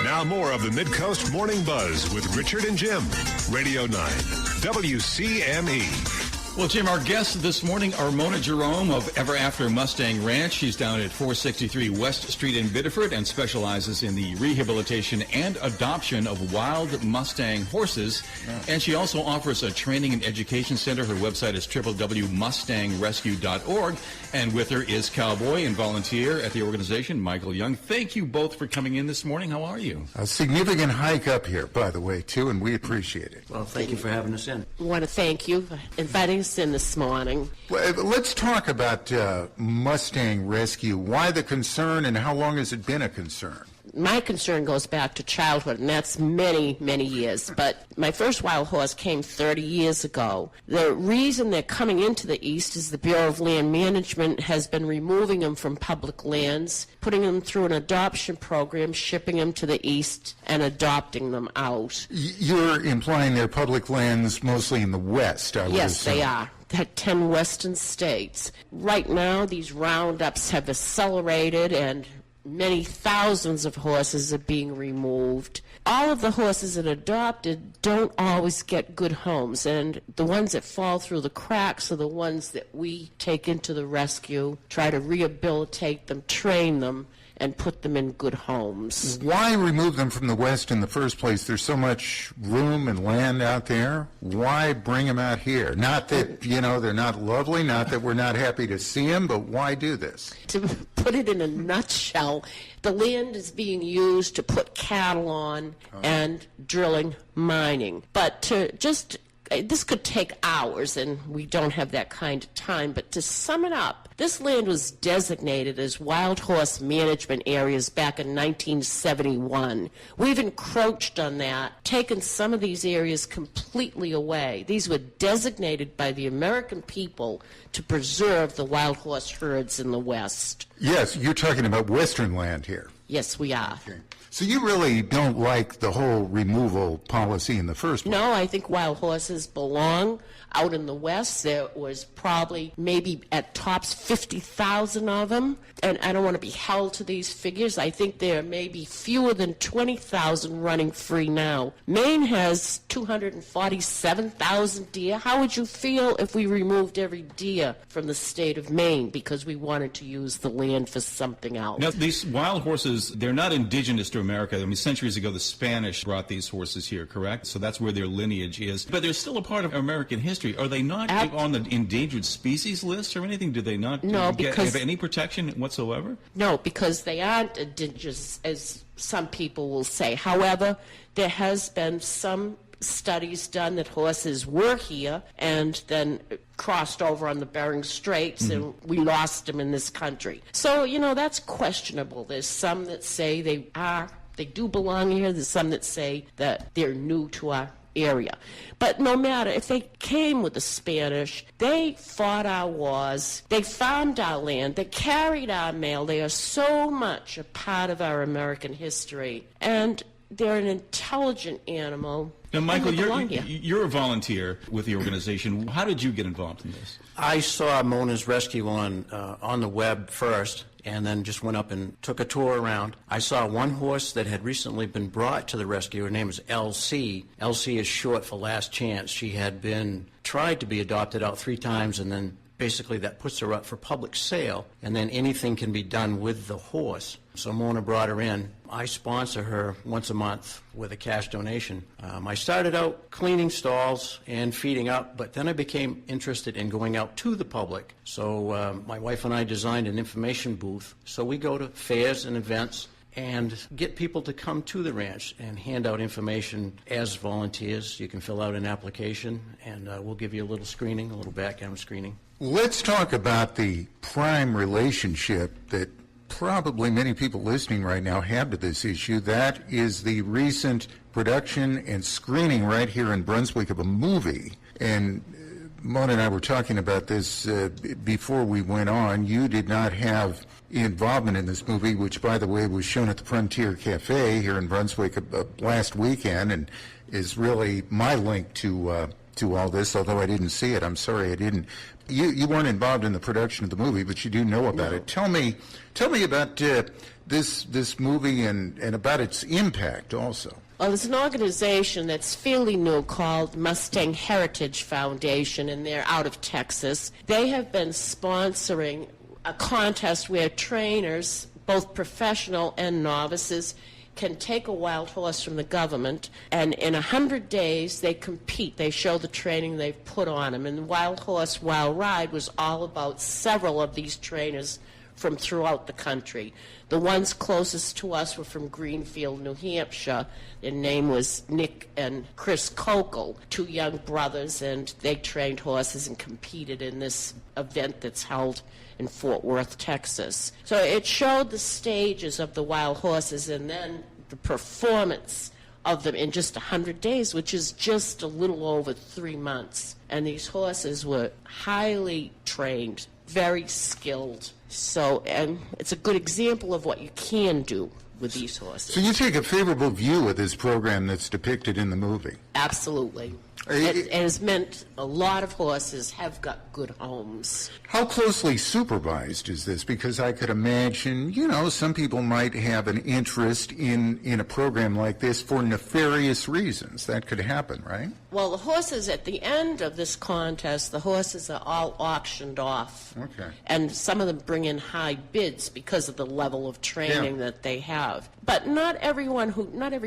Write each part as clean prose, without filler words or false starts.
Now more of the Midcoast Morning Buzz with Richard and Jim. Radio 9, WCME. Well, Jim, our guests this morning are Mona Jerome of Ever After Mustang Ranch. She's down at 463 West Street in Biddeford and specializes in the rehabilitation and adoption of wild Mustang horses. Yeah. And she also offers a training and education center. Her website is www.mustangrescue.org. And with her is cowboy and volunteer at the organization, Michael Young. Thank you both for coming in this morning. How are you? A significant hike up here, by the way, too, and we appreciate it. Well, thank you for having us in. I want to thank you for inviting us in this morning. Well, let's talk about Mustang Rescue. Why the concern, and how long has it been a concern? My concern goes back to childhood, and that's many, many years. But my first wild horse came 30 years ago. The reason they're coming into the East is the Bureau of Land Management has been removing them from public lands, putting them through an adoption program, shipping them to the East, and adopting them out. You're implying they're public lands mostly in the West, I would Yes, assume. they are. Had 10 western states. Right now, these roundups have accelerated, and many thousands of horses are being removed. All of the horses that are adopted don't always get good homes, and the ones that fall through the cracks are the ones that we take into the rescue, try to rehabilitate them, train them, and put them in good homes. Why remove them from the West in the first place? There's so much room and land out there. Why bring them out here? Not that, they're not lovely, not that we're not happy to see them, but why do this? To put it in a nutshell, the land is being used to put cattle on and drilling, mining. But to just this could take hours, and we don't have that kind of time, but to sum it up, this land was designated as wild horse management areas back in 1971. We've encroached on that, taken some of these areas completely away. These were designated by the American people to preserve the wild horse herds in the West. Yes, you're talking about Western land here. Yes, we are. Okay. So you really don't like the whole removal policy in the first place? No, I think wild horses belong out in the West. There was probably maybe at tops 50,000 of them, and I don't want to be held to these figures. I think there may be fewer than 20,000 running free now. Maine has 247,000 deer. How would you feel if we removed every deer from the state of Maine because we wanted to use the land for something else? Now, these wild horses, they're not indigenous to America. I mean, centuries ago, the Spanish brought these horses here, correct? So that's where their lineage is. But they're still a part of American history. Are they not on the endangered species list or anything? Do they not have any protection whatsoever? No, because they aren't indigenous, as some people will say. However, there has been some studies done that horses were here and then crossed over on the Bering Straits, and we lost them in this country. So, that's questionable. There's some that say they do belong here. There's some that say that they're new to our area. But no matter, if they came with the Spanish, they fought our wars, they farmed our land, they carried our mail. They are so much a part of our American history. And they're an intelligent animal. Now, Michael, you're a volunteer with the organization. How did you get involved in this? I saw Mona's Rescue on the web first, and then just went up and took a tour around. I saw one horse that had recently been brought to the rescue. Her name is LC. LC is short for Last Chance. She had been tried to be adopted out 3 times, and then basically that puts her up for public sale, and then anything can be done with the horse. So Mona brought her in. I sponsor her once a month with a cash donation. I started out cleaning stalls and feeding up, but then I became interested in going out to the public. So my wife and I designed an information booth. So we go to fairs and events and get people to come to the ranch and hand out information as volunteers. You can fill out an application, and we'll give you a little screening, a little background screening. Let's talk about the prime relationship that probably many people listening right now have to this issue. That is the recent production and screening right here in Brunswick of a movie. And Mona and I were talking about this before we went on. You did not have involvement in this movie, which, by the way, was shown at the Frontier Cafe here in Brunswick last weekend, and is really my link to all this, although I didn't see it. I'm sorry I didn't. You weren't involved in the production of the movie, but you do know about it. Tell me about this movie and about its impact also. Well, there's an organization that's fairly new called Mustang Heritage Foundation, and they're out of Texas. They have been sponsoring a contest where trainers, both professional and novices, can take a wild horse from the government, and in 100 days they compete. They show the training they've put on them. And the Wild Horse Wild Ride was all about several of these trainers from throughout the country. The ones closest to us were from Greenfield, New Hampshire. Their name was Nick and Chris Kokel, two young brothers, and they trained horses and competed in this event that's held in Fort Worth, Texas. So it showed the stages of the wild horses and then the performance of them in just 100 days, which is just a little over 3 months. And these horses were highly trained, very skilled. So, and it's a good example of what you can do with these horses. So you take a favorable view of this program that's depicted in the movie? Absolutely. It has meant a lot of horses have got good homes. How closely supervised is this? Because I could imagine, some people might have an interest in a program like this for nefarious reasons. That could happen, right? Well, the horses at the end of this contest, the horses are all auctioned off. Okay. And some of them bring in high bids because of the level of training that they have. But not every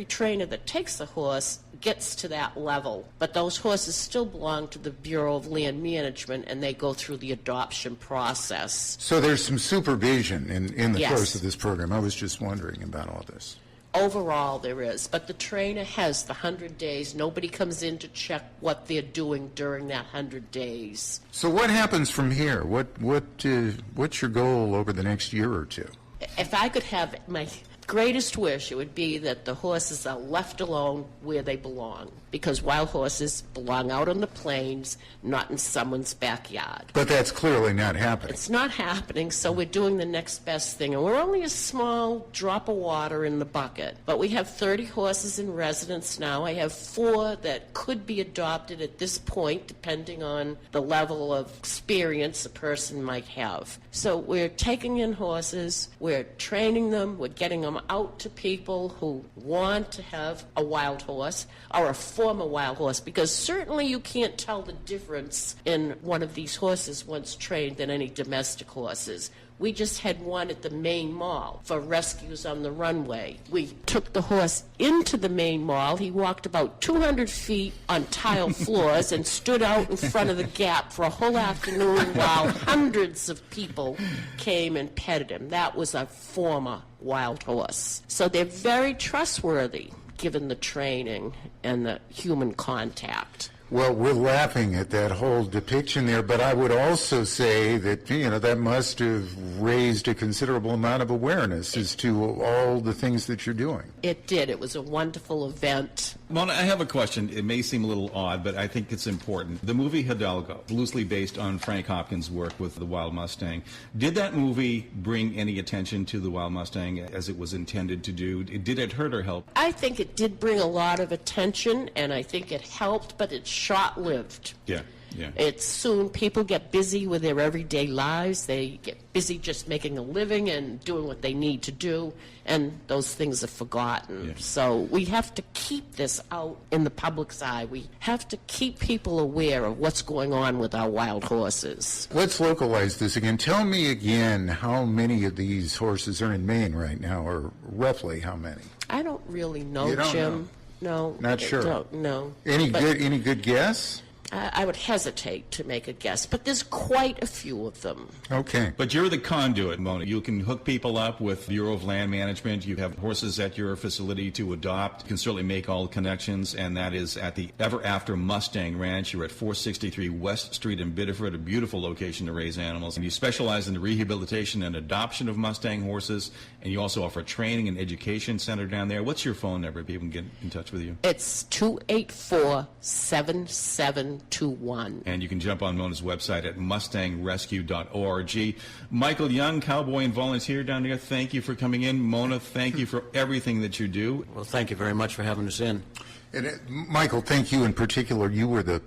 trainer that takes a horse gets to that level. But those horses still belong to the Bureau of Land Management, and they go through the adoption process. So there's some supervision in the Yes. course of this program. I was just wondering about all this. Overall, there is. But the trainer has the 100 days. Nobody comes in to check what they're doing during that 100 days. So what happens from here? What's your goal over the next year or two? If I could have my greatest wish, it would be that the horses are left alone where they belong, because wild horses belong out on the plains, not in someone's backyard. But that's clearly not happening. It's not happening, so we're doing the next best thing. And we're only a small drop of water in the bucket. But we have 30 horses in residence now. I have 4 that could be adopted at this point, depending on the level of experience a person might have. So we're taking in horses, we're training them, we're getting them out to people who want to have a wild horse or a former wild horse, because certainly you can't tell the difference in one of these horses once trained than any domestic horses. We just had one at the main mall for rescues on the runway. We took the horse into the main mall. He walked about 200 feet on tile floors and stood out in front of the gap for a whole afternoon while hundreds of people came and petted him. That was a former wild horse. So they're very trustworthy given the training and the human contact. Well, we're laughing at that whole depiction there, but I would also say that, that must have raised a considerable amount of awareness as to all the things that you're doing. It did. It was a wonderful event. Mona, I have a question. It may seem a little odd, but I think it's important. The movie Hidalgo, loosely based on Frank Hopkins' work with the Wild Mustang, did that movie bring any attention to the Wild Mustang as it was intended to do? Did it hurt or help? I think it did bring a lot of attention, and I think it helped, but it's short-lived. Yeah. It's soon, people get busy with their everyday lives. They get busy just making a living and doing what they need to do, and those things are forgotten. Yeah. So we have to keep this out in the public's eye. We have to keep people aware of what's going on with our wild horses. Let's localize this again. Tell me again how many of these horses are in Maine right now, or roughly how many? I don't really know, You don't Jim. know? No. Not sure. Don't know. Any But good guess? I would hesitate to make a guess, but there's quite a few of them. Okay. But you're the conduit, Mona. You can hook people up with Bureau of Land Management. You have horses at your facility to adopt. You can certainly make all the connections, and that is at the Ever After Mustang Ranch. You're at 463 West Street in Biddeford, a beautiful location to raise animals. And you specialize in the rehabilitation and adoption of Mustang horses, and you also offer a training and education center down there. What's your phone number? People can get in touch with you. It's 284-7721. And you can jump on Mona's website at mustangrescue.org. Michael Young, cowboy and volunteer down there, thank you for coming in. Mona, thank you for everything that you do. Well, thank you very much for having us in. And Michael, thank you in particular. You were the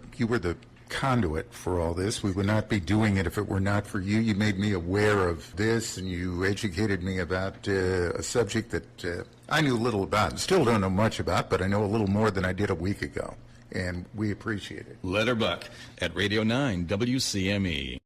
conduit for all this. We would not be doing it if it were not for you. You made me aware of this, and you educated me about a subject that I knew little about and still don't know much about, but I know a little more than I did a week ago, and we appreciate it. Letterbuck at Radio 9 WCME.